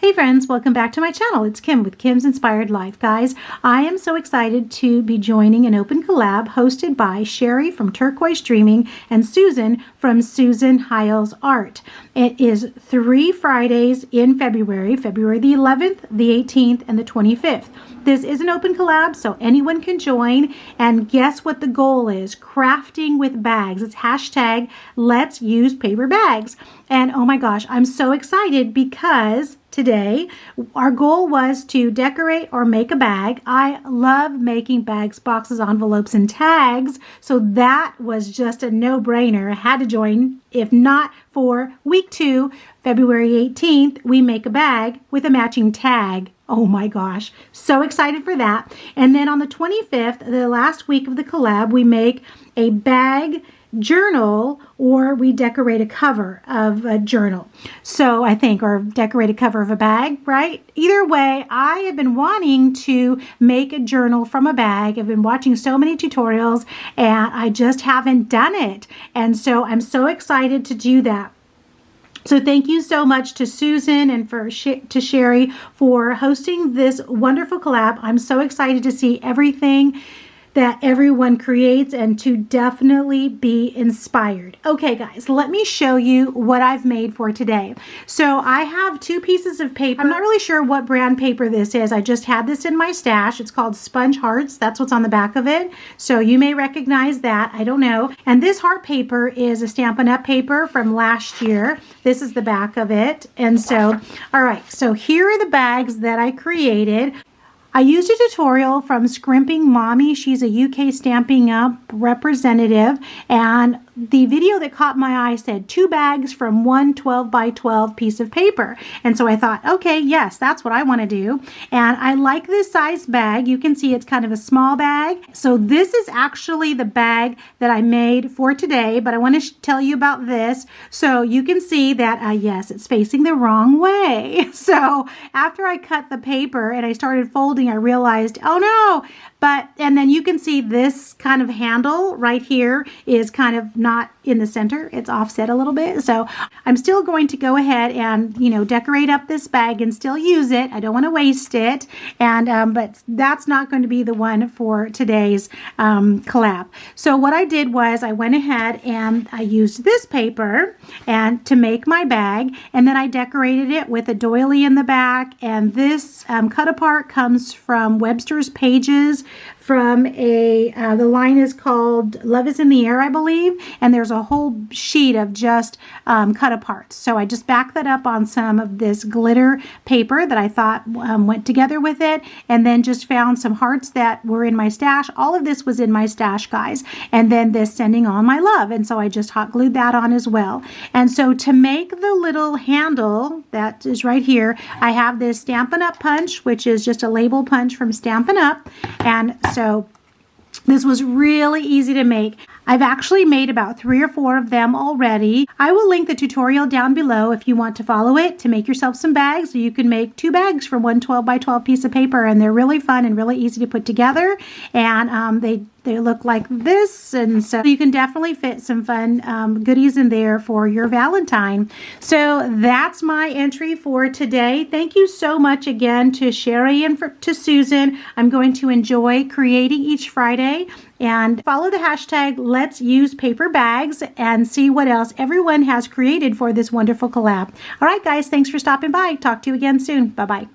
Hey friends, welcome back to my channel. It's Kim with Kim's Inspired Life. Guys, I am so excited to be joining an open collab hosted by Sherry from Turquoise Dreaming and Susan from Hiles Art. It is 3 Fridays in February the 11th, the 18th, and the 25th. This is an open collab, so anyone can join. And guess what the goal is? Crafting with bags. It's hashtag Let's Use Paper Bags. And oh my gosh, I'm so excited because today our goal was to decorate or make a bag. I love making bags, boxes, envelopes, and tags, so that was just a no-brainer. I had to join. If not for week 2, February 18th, we make a bag with a matching tag. Oh my gosh, so excited for that. And then on the 25th, the last week of the collab, we make a bag journal, or we decorate a cover of a journal. So I think, or decorate a cover of a bag, right? Either way, I have been wanting to make a journal from a bag. I've been watching so many tutorials and I just haven't done it. And so I'm so excited to do that. So thank you so much to Susan and to Sherry for hosting this wonderful collab. I'm so excited to see everything that everyone creates and to definitely be inspired. Okay guys, let me show you what I've made for today. So I have 2 pieces of paper. I'm not really sure what brand paper this is. I just had this in my stash. It's called Sponge Hearts. That's what's on the back of it. So you may recognize that. I don't know. And this heart paper is a Stampin' Up! Paper from last year. This is the back of it. And so, all right, so here are the bags that I created. I used a tutorial from Scrimpingmommy. She's a UK Stampin' Up! Representative, and the video that caught my eye said 2 bags from 1 12 by 12 piece of paper. And so I thought, okay, yes, that's what I want to do. And I like this size bag. You can see it's kind of a small bag. So this is actually the bag that I made for today, but I want to tell you about this. So you can see that, yes, it's facing the wrong way. So after I cut the paper and I started folding, I realized, oh no, and then you can see this kind of handle right here is kind of not in the center. It's offset a little bit. So I'm still going to go ahead and, decorate up this bag and still use it. I don't want to waste it. And, but that's not going to be the one for today's collab. So what I did was I went ahead and I used this paper and to make my bag, and then I decorated it with a doily in the back. And this cut apart comes from Webster's Pages, from the line is called Love is in the Air, I believe, and there's a whole sheet of just cut aparts. So I just backed that up on some of this glitter paper that I thought went together with it, and then just found some hearts that were in my stash. All of this was in my stash, guys, and then this Sending On My Love, and so I just hot glued that on as well. And so to make the little handle that is right here, I have this Stampin' Up! Punch, which is just a label punch from Stampin' Up! And so this was really easy to make. I've actually made about 3 or 4 of them already. I will link the tutorial down below if you want to follow it to make yourself some bags. So you can make 2 bags from 1 12 by 12 piece of paper, and they're really fun and really easy to put together. And they look like this, and so you can definitely fit some fun goodies in there for your Valentine. So that's my entry for today. Thank you so much again to Sherry and to Susan. I'm going to enjoy creating each Friday, and follow the hashtag Let's Use Paper Bags and see what else everyone has created for this wonderful collab. All right, guys, thanks for stopping by. Talk to you again soon. Bye-bye.